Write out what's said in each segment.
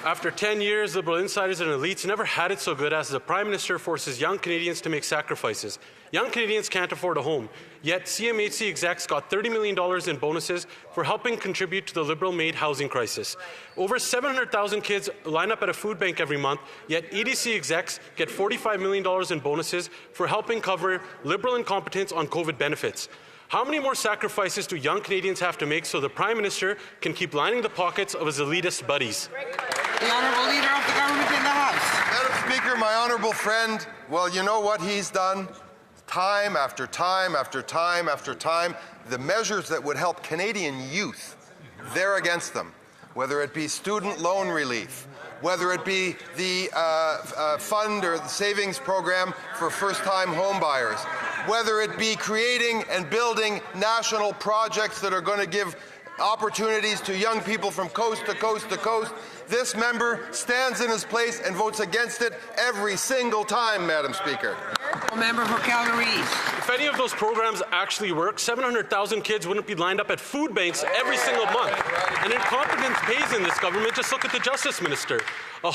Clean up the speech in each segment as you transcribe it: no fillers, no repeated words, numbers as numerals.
After 10 years, Liberal insiders and elites never had it so good as the Prime Minister forces young Canadians to make sacrifices. Young Canadians can't afford a home, yet CMHC execs got $30 million in bonuses for helping contribute to the Liberal-made housing crisis. Over 700,000 kids line up at a food bank every month, yet EDC execs get $45 million in bonuses for helping cover Liberal incompetence on COVID benefits. How many more sacrifices do young Canadians have to make so the Prime Minister can keep lining the pockets of his elitist buddies? The Honourable Leader of the Government in the House. Madam Speaker, my honourable friend, well, you know what he's done? Time after time after time after time, the measures that would help Canadian youth, they're against them. Whether it be student loan relief, whether it be the fund or the savings program for first-time home buyers, whether it be creating and building national projects that are going to give opportunities to young people from coast to coast to coast. This member stands in his place and votes against it every single time, Madam Speaker. Member for Calgary East. If any of those programs actually work, 700,000 kids wouldn't be lined up at food banks every single month. And incompetence pays in this government. Just look at the Justice Minister. A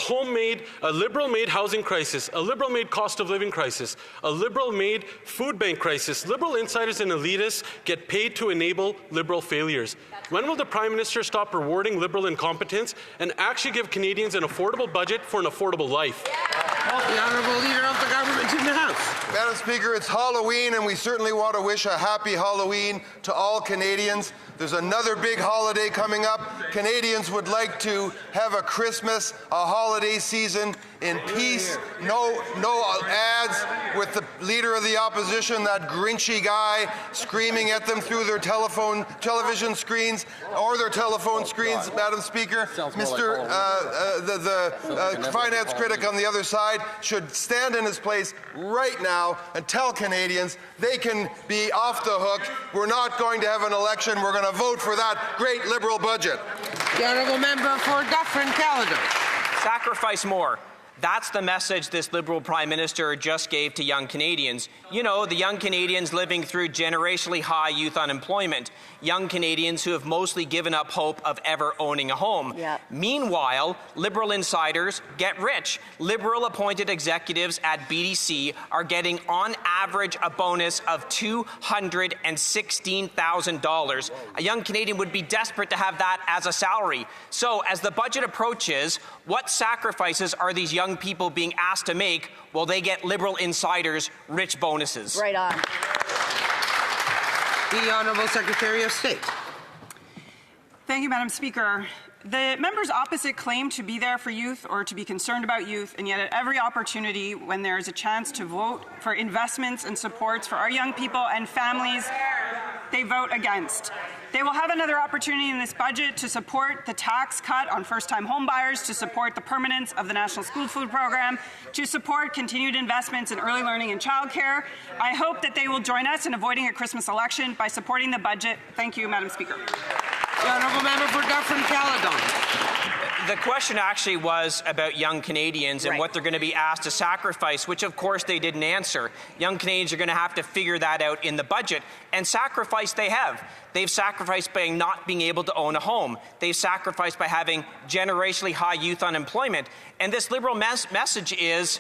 Liberal-made housing crisis, a Liberal-made cost of living crisis, a Liberal-made food bank crisis. Liberal insiders and elitists get paid to enable Liberal failures. When will the Prime Minister stop rewarding Liberal incompetence and actually give Canadians an affordable budget for an affordable life? The Honourable Leader of the Government in the House. Madam Speaker, it's Halloween, and we certainly want to wish a happy Halloween to all Canadians. There's another big holiday coming up. Canadians would like to have a Christmas, a holiday season in peace. No ads with the Leader of the Opposition, that Grinchy guy, screaming at them through their television screens or their telephone screens, Madam Speaker. Mr. The finance critic on the other side should stand in his place right now and tell Canadians they can be off the hook. We're not going to have an election. We're going to vote for that great Liberal budget. The Honourable Member for Dufferin-Caledon. Sacrifice more. That's the message this Liberal Prime Minister just gave to young Canadians. You know, the young Canadians living through generationally high youth unemployment. Young Canadians who have mostly given up hope of ever owning a home. Yep. Meanwhile, Liberal insiders get rich. Liberal-appointed executives at BDC are getting, on average, a bonus of $216,000. A young Canadian would be desperate to have that as a salary. So, as the budget approaches, what sacrifices are these young people being asked to make while they get Liberal insiders rich bonuses? Right on. The Honourable Secretary of State. Thank you, Madam Speaker. The members opposite claim to be there for youth or to be concerned about youth, and yet at every opportunity when there is a chance to vote for investments and supports for our young people and families, they vote against. They will have another opportunity in this budget to support the tax cut on first-time homebuyers, to support the permanence of the National School Food Program, to support continued investments in early learning and childcare. I hope that they will join us in avoiding a Christmas election by supporting the budget. Thank you, Madam Speaker. The Honourable Member for Dufferin-Caledon. The question actually was about young Canadians and what they're going to be asked to sacrifice, which of course they didn't answer. Young Canadians are going to have to figure that out in the budget, and sacrifice they have. They've sacrificed by not being able to own a home. They've sacrificed by having generationally high youth unemployment. And this Liberal message is,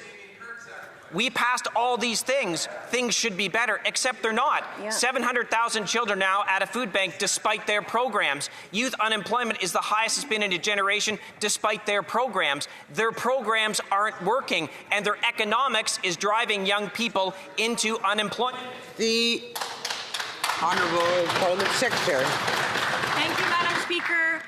we passed all these things. Things should be better, except they're not. Yeah. 700,000 children now at a food bank despite their programs. Youth unemployment is the highest it's been in a generation despite their programs. Their programs aren't working, and their economics is driving young people into unemployment. The Honourable Parliament Secretary. Thank you, Madam Speaker.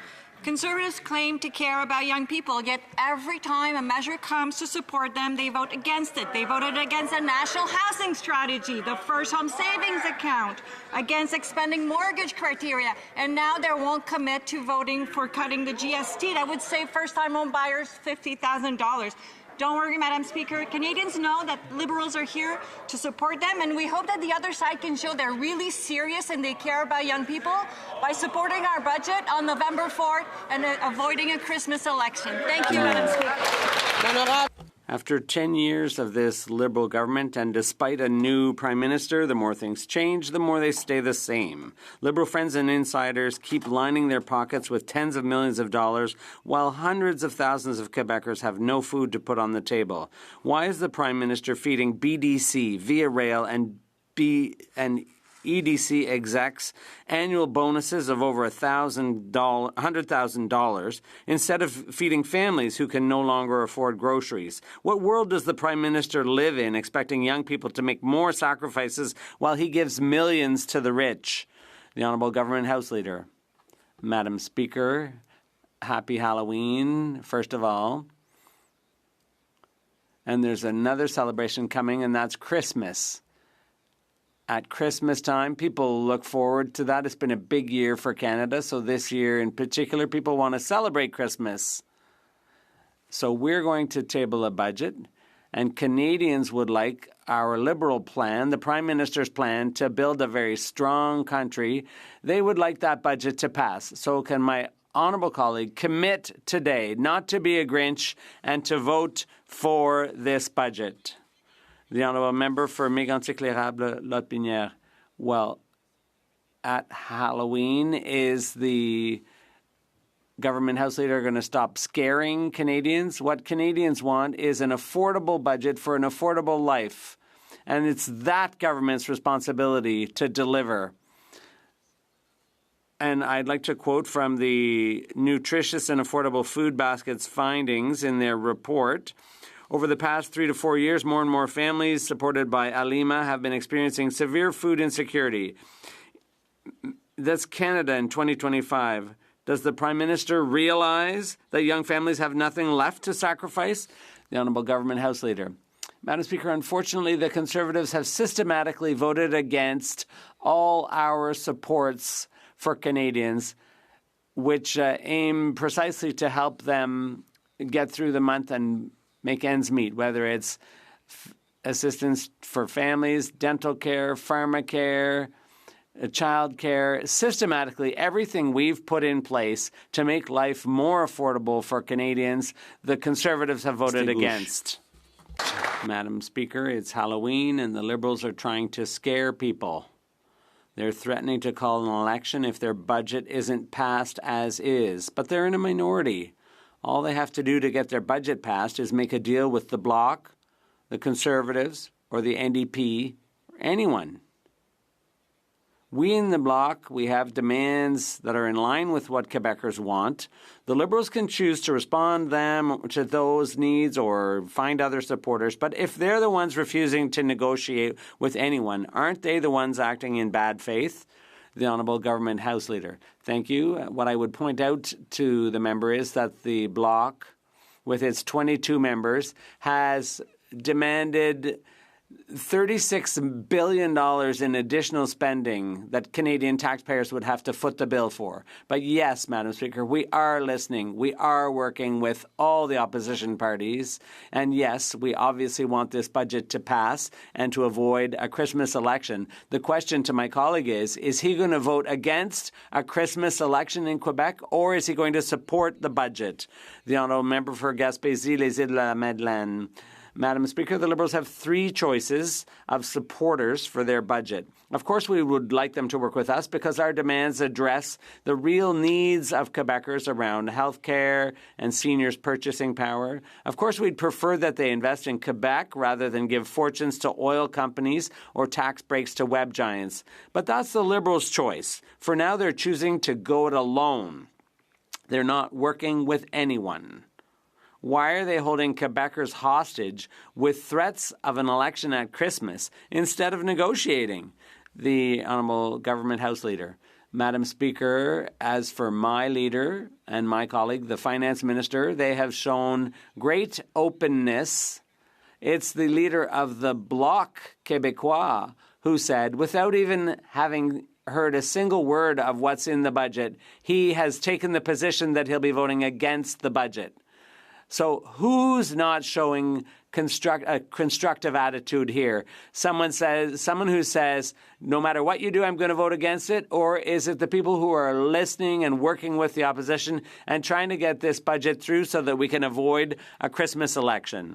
Conservatives claim to care about young people, yet every time a measure comes to support them, they vote against it. They voted against a national housing strategy, the first home savings account, against expanding mortgage criteria, and now they won't commit to voting for cutting the GST. That would save first-time home buyers $50,000. Don't worry, Madam Speaker. Canadians know that Liberals are here to support them, and we hope that the other side can show they're really serious and they care about young people by supporting our budget on November 4th and avoiding a Christmas election. Thank you, Madam Speaker. After 10 years of this Liberal government, and despite a new Prime Minister, the more things change, the more they stay the same. Liberal friends and insiders keep lining their pockets with tens of millions of dollars, while hundreds of thousands of Quebecers have no food to put on the table. Why is the Prime Minister feeding BDC, Via Rail, and EDC execs annual bonuses of over $100,000 instead of feeding families who can no longer afford groceries? What world does the Prime Minister live in, expecting young people to make more sacrifices while he gives millions to the rich? The Honourable Government House Leader. Madam Speaker, happy Halloween, first of all. And there's another celebration coming, and that's Christmas. At Christmas time, people look forward to that. It's been a big year for Canada, so this year in particular, people want to celebrate Christmas. So we're going to table a budget, and Canadians would like our Liberal plan, the Prime Minister's plan, to build a very strong country. They would like that budget to pass. So can my honourable colleague commit today not to be a Grinch and to vote for this budget? The Honourable Member for Mégantic-L'Érable-Lotbinière. Well, at Halloween, is the Government House Leader going to stop scaring Canadians? What Canadians want is an affordable budget for an affordable life. And it's that government's responsibility to deliver. And I'd like to quote from the Nutritious and Affordable Food Basket's findings in their report. Over the past 3 to 4 years, more and more families supported by Alima have been experiencing severe food insecurity. That's Canada in 2025. Does the Prime Minister realize that young families have nothing left to sacrifice? The Honourable Government House Leader. Madam Speaker, unfortunately, the Conservatives have systematically voted against all our supports for Canadians, which aim precisely to help them get through the month and make ends meet, whether it's assistance for families, dental care, pharmacare, child care. Systematically, everything we've put in place to make life more affordable for Canadians, the Conservatives have voted against. Madam Speaker, it's Halloween and the Liberals are trying to scare people. They're threatening to call an election if their budget isn't passed as is, but they're in a minority. All they have to do to get their budget passed is make a deal with the Bloc, the Conservatives, or the NDP, or anyone. We in the Bloc, we have demands that are in line with what Quebecers want. The Liberals can choose to respond to those needs or find other supporters. But if they're the ones refusing to negotiate with anyone, aren't they the ones acting in bad faith? The Honourable Government House Leader. Thank you. What I would point out to the member is that the Bloc, with its 22 members, has demanded $36 billion in additional spending that Canadian taxpayers would have to foot the bill for. But yes, Madam Speaker, we are listening. We are working with all the opposition parties. And yes, we obviously want this budget to pass and to avoid a Christmas election. The question to my colleague is he going to vote against a Christmas election in Quebec, or is he going to support the budget? The Honourable Member for Gaspésie-Les-Îles-de-la-Madeleine. Madam Speaker, the Liberals have 3 choices of supporters for their budget. Of course, we would like them to work with us because our demands address the real needs of Quebecers around health care and seniors' purchasing power. Of course, we'd prefer that they invest in Quebec rather than give fortunes to oil companies or tax breaks to web giants. But that's the Liberals' choice. For now, they're choosing to go it alone. They're not working with anyone. Why are they holding Quebecers hostage with threats of an election at Christmas instead of negotiating? The Honourable Government House Leader. Madam Speaker, as for my leader and my colleague, the Finance Minister, they have shown great openness. It's the leader of the Bloc Québécois who said, without even having heard a single word of what's in the budget, he has taken the position that he'll be voting against the budget. So who's not showing a constructive attitude here? Someone who says, no matter what you do, I'm going to vote against it? Or is it the people who are listening and working with the opposition and trying to get this budget through so that we can avoid a Christmas election?